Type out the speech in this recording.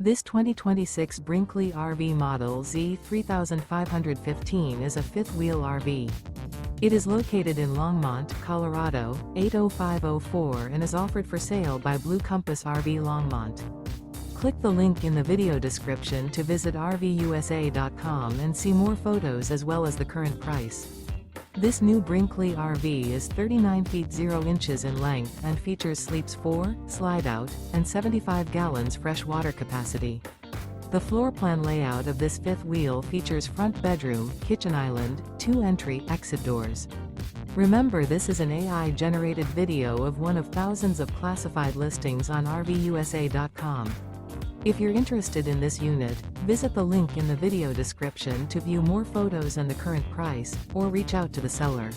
This 2026 Brinkley RV Model Z 3515 is a fifth-wheel RV. It is located in Longmont, Colorado, 80504 and is offered for sale by Blue Compass RV Longmont. Click the link in the video description to visit RVUSA.com and see more photos as well as the current price. This new Brinkley RV is 39 feet 0 inches in length and features sleeps 4, Slideout, and 75 gallons fresh water capacity. The floor plan layout of this fifth wheel features front bedroom, kitchen island, 2 entry/exit doors. Remember, this is an AI-generated video of one of thousands of classified listings on RVUSA.com. If you're interested in this unit, visit the link in the video description to view more photos and the current price, or reach out to the seller.